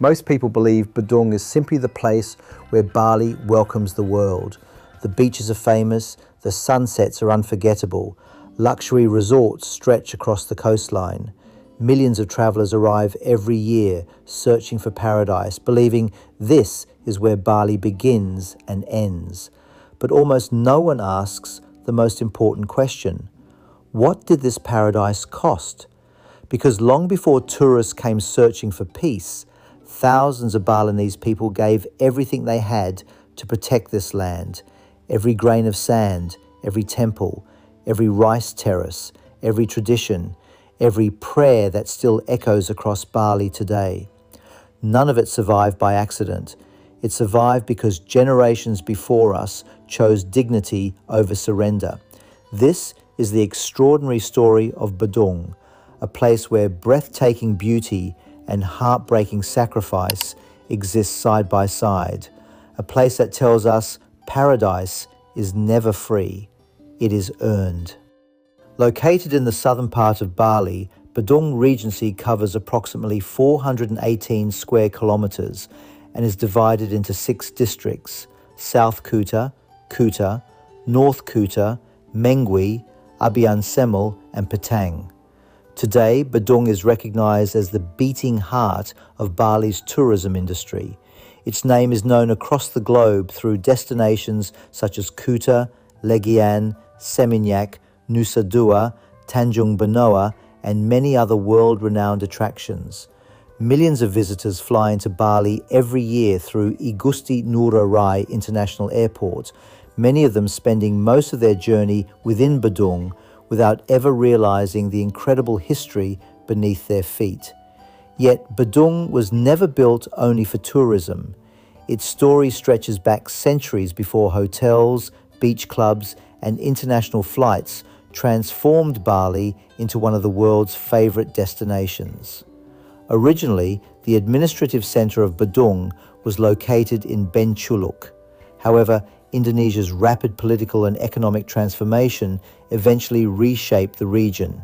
Most people believe Badung is simply the place where Bali welcomes the world. The beaches are famous, the sunsets are unforgettable, luxury resorts stretch across the coastline. Millions of travellers arrive every year searching for paradise, believing this is where Bali begins and ends. But almost no one asks the most important question: what did this paradise cost? Because long before tourists came searching for peace, thousands of Balinese people gave everything they had to protect this land. Every grain of sand, every temple, every rice terrace, every tradition, every prayer that still echoes across Bali today. None of it survived by accident. It survived because generations before us chose dignity over surrender. This is the extraordinary story of Badung, a place where breathtaking beauty and heartbreaking sacrifice exist side by side. A place that tells us paradise is never free, it is earned. Located in the southern part of Bali, Badung Regency covers approximately 418 square kilometres and is divided into 6 districts: South Kuta, Kuta, North Kuta, Mengwi, Abian Semel and Petang. Today, Badung is recognised as the beating heart of Bali's tourism industry. Its name is known across the globe through destinations such as Kuta, Legian, Seminyak, Nusa Dua, Tanjung Benoa, and many other world-renowned attractions. Millions of visitors fly into Bali every year through Igusti Ngurah Rai International Airport, many of them spending most of their journey within Badung without ever realizing the incredible history beneath their feet. Yet Badung was never built only for tourism. Its story stretches back centuries before hotels, beach clubs, and international flights transformed Bali into one of the world's favorite destinations. Originally, the administrative center of Badung was located in Benculuk. However, Indonesia's rapid political and economic transformation eventually reshaped the region.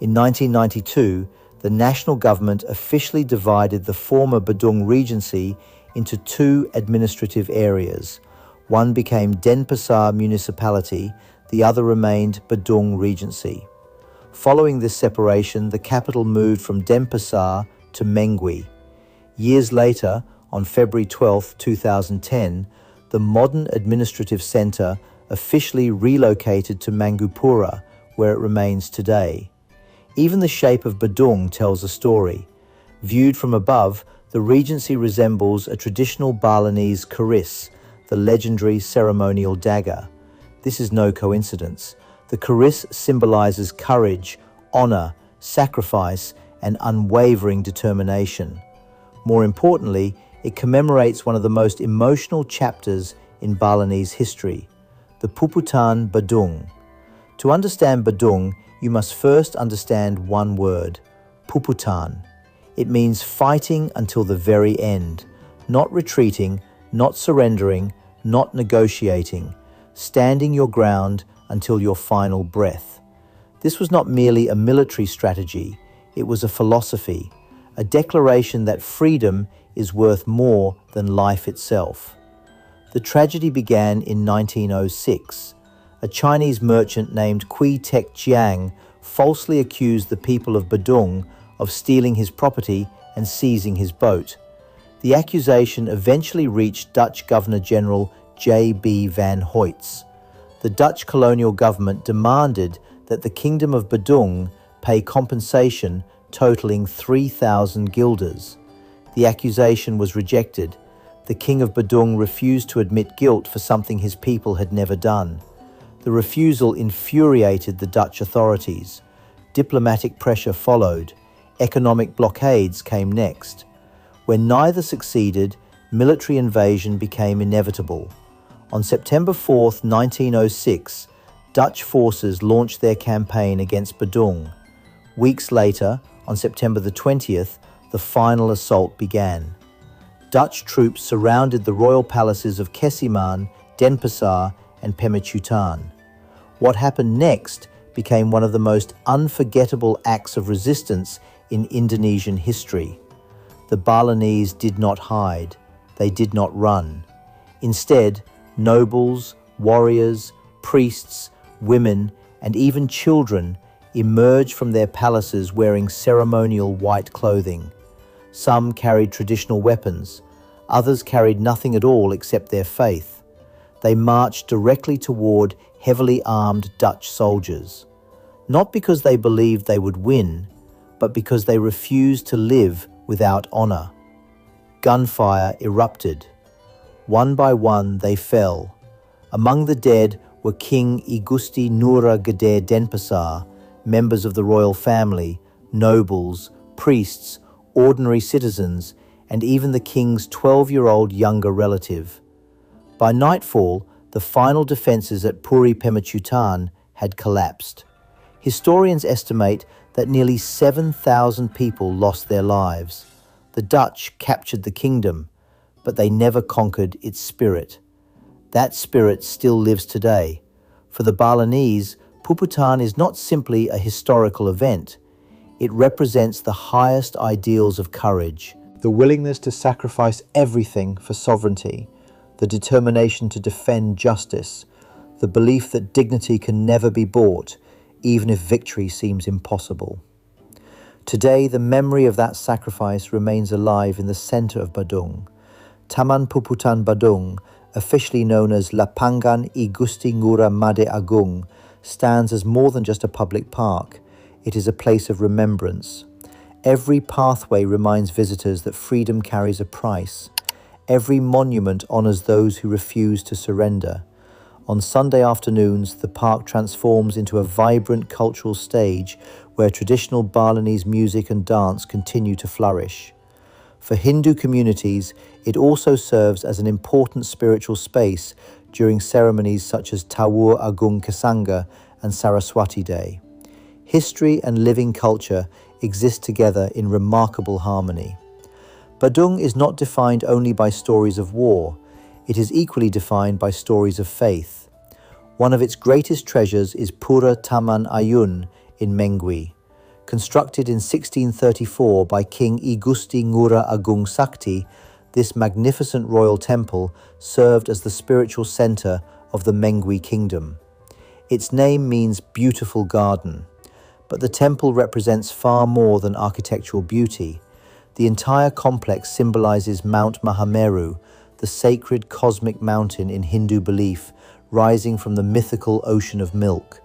In 1992, the national government officially divided the former Badung Regency into 2 administrative areas. One became Denpasar Municipality, the other remained Badung Regency. Following this separation, the capital moved from Denpasar to Mengwi. Years later, on February 12, 2010, the modern administrative centre officially relocated to Mangupura, where it remains today. Even the shape of Badung tells a story. Viewed from above, the Regency resembles a traditional Balinese keris, the legendary ceremonial dagger. This is no coincidence. The keris symbolises courage, honour, sacrifice, and unwavering determination. More importantly, it commemorates one of the most emotional chapters in Balinese history, the Puputan Badung. To understand Badung, you must first understand one word: Puputan. It means fighting until the very end, not retreating, not surrendering, not negotiating, standing your ground until your final breath. This was not merely a military strategy, it was a philosophy, a declaration that freedom is worth more than life itself. The tragedy began in 1906. A Chinese merchant named Kui Tek Chiang falsely accused the people of Badung of stealing his property and seizing his boat. The accusation eventually reached Dutch Governor-General J.B. van Hoyts. The Dutch colonial government demanded that the Kingdom of Badung pay compensation totaling 3,000 guilders. The accusation was rejected. The King of Badung refused to admit guilt for something his people had never done. The refusal infuriated the Dutch authorities. Diplomatic pressure followed. Economic blockades came next. When neither succeeded, military invasion became inevitable. On September 4, 1906, Dutch forces launched their campaign against Badung. Weeks later, on September the 20th, the final assault began. Dutch troops surrounded the royal palaces of Kesiman, Denpasar, and Pemecutan. What happened next became one of the most unforgettable acts of resistance in Indonesian history. the Balinese did not hide, they did not run. Instead, nobles, warriors, priests, women, and even children emerged from their palaces wearing ceremonial white clothing. Some carried traditional weapons, others carried nothing at all except their faith. They marched directly toward heavily armed Dutch soldiers, not because they believed they would win, but because they refused to live without honor. Gunfire erupted. One by one they fell. Among the dead were King I Gusti Ngurah Gede Denpasar, members of the royal family, nobles, priests, ordinary citizens, and even the king's 12-year-old younger relative. By nightfall, the final defenses at Puri Pemecutan had collapsed. Historians estimate that nearly 7,000 people lost their lives. The Dutch captured the kingdom, but they never conquered its spirit. That spirit still lives today. For the Balinese, Puputan is not simply a historical event. It represents the highest ideals of courage, the willingness to sacrifice everything for sovereignty, the determination to defend justice, the belief that dignity can never be bought, even if victory seems impossible. Today, the memory of that sacrifice remains alive in the center of Badung. Taman Puputan Badung, officially known as Lapangan I Gusti Ngurah Made Agung, stands as more than just a public park. It is a place of remembrance. Every pathway reminds visitors that freedom carries a price. Every monument honors those who refuse to surrender. On Sunday afternoons, the park transforms into a vibrant cultural stage where traditional Balinese music and dance continue to flourish. For Hindu communities, it also serves as an important spiritual space during ceremonies such as Tawur Agung Kesanga and Saraswati Day. History and living culture exist together in remarkable harmony. Badung is not defined only by stories of war. It is equally defined by stories of faith. One of its greatest treasures is Pura Taman Ayun in Mengwi. Constructed in 1634 by King I Gusti Ngurah Agung Sakti, this magnificent royal temple served as the spiritual center of the Mengwi kingdom. Its name means beautiful garden, but the temple represents far more than architectural beauty. The entire complex symbolizes Mount Mahameru, the sacred cosmic mountain in Hindu belief, rising from the mythical ocean of milk.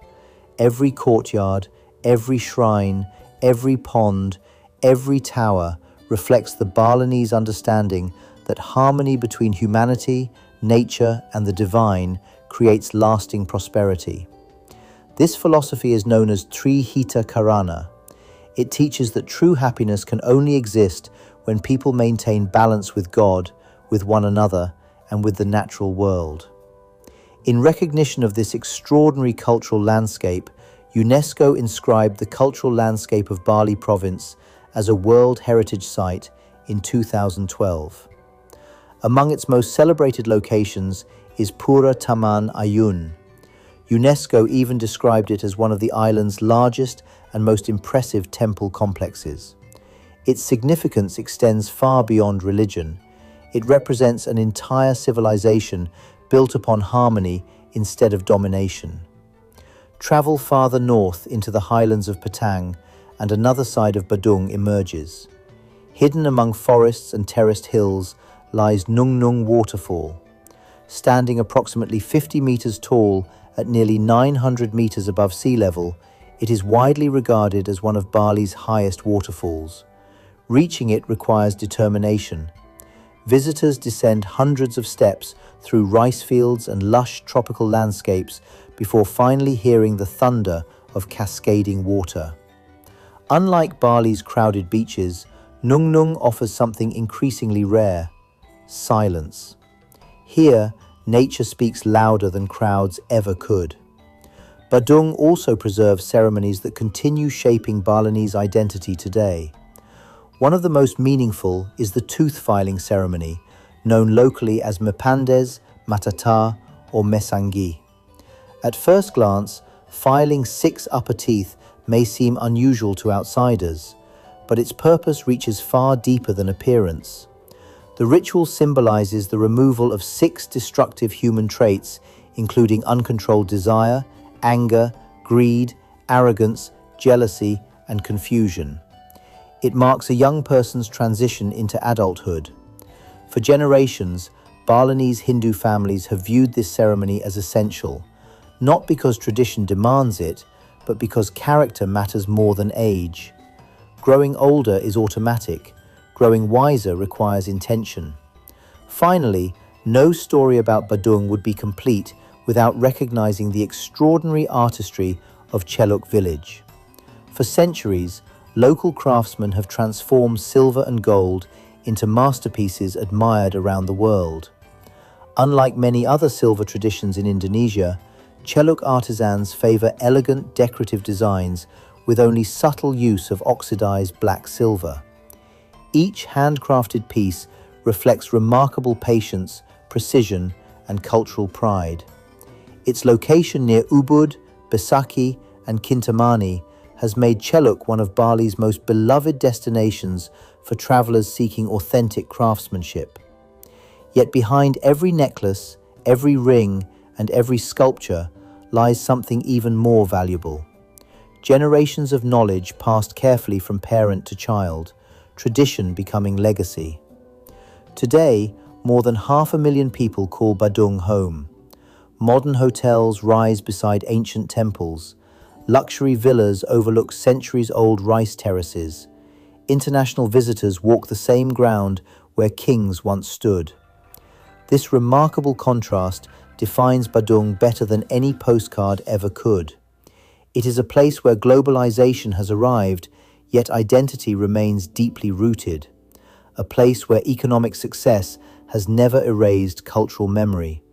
Every courtyard, every shrine, every pond, every tower reflects the Balinese understanding that harmony between humanity, nature, and the divine creates lasting prosperity. This philosophy is known as Trihita Karana. It teaches that true happiness can only exist when people maintain balance with God, with one another, and with the natural world. In recognition of this extraordinary cultural landscape, UNESCO inscribed the cultural landscape of Bali province as a World Heritage Site in 2012. Among its most celebrated locations is Pura Taman Ayun. UNESCO even described it as one of the island's largest and most impressive temple complexes. Its significance extends far beyond religion. It represents an entire civilization built upon harmony instead of domination. Travel farther north into the highlands of Patang, and another side of Badung emerges. Hidden among forests and terraced hills lies Nung Nung waterfall. Standing approximately 50 meters tall at nearly 900 meters above sea level, it is widely regarded as one of Bali's highest waterfalls. Reaching it requires determination. Visitors descend hundreds of steps through rice fields and lush tropical landscapes before finally hearing the thunder of cascading water. Unlike Bali's crowded beaches, Nung Nung offers something increasingly rare: silence. Here, nature speaks louder than crowds ever could. Badung also preserves ceremonies that continue shaping Balinese identity today. One of the most meaningful is the tooth filing ceremony, known locally as Mepandes, Matata, or Mesangi. At first glance, filing 6 upper teeth may seem unusual to outsiders, but its purpose reaches far deeper than appearance. The ritual symbolizes the removal of 6 destructive human traits, including uncontrolled desire, anger, greed, arrogance, jealousy, and confusion. It marks a young person's transition into adulthood. For generations, Balinese Hindu families have viewed this ceremony as essential, not because tradition demands it, but because character matters more than age. Growing older is automatic. Growing wiser requires intention. Finally, no story about Badung would be complete without recognizing the extraordinary artistry of Cheluk village. For centuries, local craftsmen have transformed silver and gold into masterpieces admired around the world. Unlike many other silver traditions in Indonesia, Cheluk artisans favor elegant decorative designs with only subtle use of oxidized black silver. Each handcrafted piece reflects remarkable patience, precision, and cultural pride. Its location near Ubud, Besaki, and Kintamani has made Cheluk one of Bali's most beloved destinations for travelers seeking authentic craftsmanship. Yet behind every necklace, every ring, and every sculpture lies something even more valuable. Generations of knowledge passed carefully from parent to child, tradition becoming legacy. Today, more than 500,000 people call Badung home. Modern hotels rise beside ancient temples. Luxury villas overlook centuries-old rice terraces. International visitors walk the same ground where kings once stood. This remarkable contrast defines Badung better than any postcard ever could. It is a place where globalization has arrived, yet identity remains deeply rooted. A place where economic success has never erased cultural memory.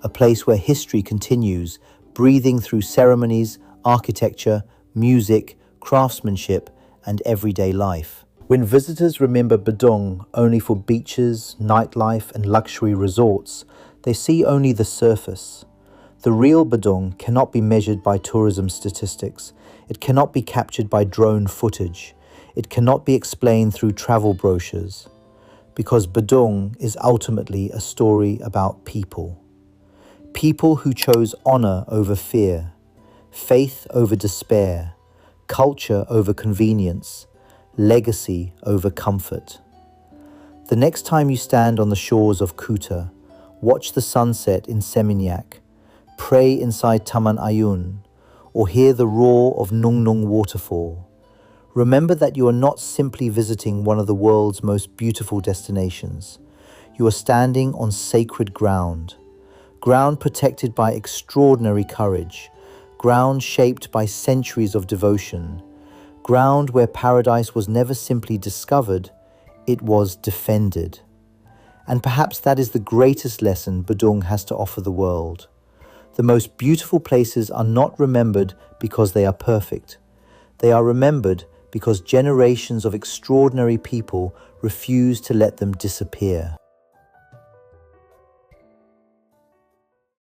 A place where history continues, breathing through ceremonies, architecture, music, craftsmanship, and everyday life. When visitors remember Badung only for beaches, nightlife, and luxury resorts, they see only the surface. The real Badung cannot be measured by tourism statistics. It cannot be captured by drone footage. It cannot be explained through travel brochures. Because Badung is ultimately a story about people. People who chose honor over fear, faith over despair, culture over convenience, legacy over comfort. The next time you stand on the shores of Kuta, watch the sunset in Seminyak, pray inside Taman Ayun, or hear the roar of Nung Nung waterfall, remember that you are not simply visiting one of the world's most beautiful destinations. You are standing on sacred ground, ground protected by extraordinary courage, ground shaped by centuries of devotion, ground where paradise was never simply discovered, it was defended. And perhaps that is the greatest lesson Badung has to offer the world. The most beautiful places are not remembered because they are perfect. They are remembered because generations of extraordinary people refuse to let them disappear.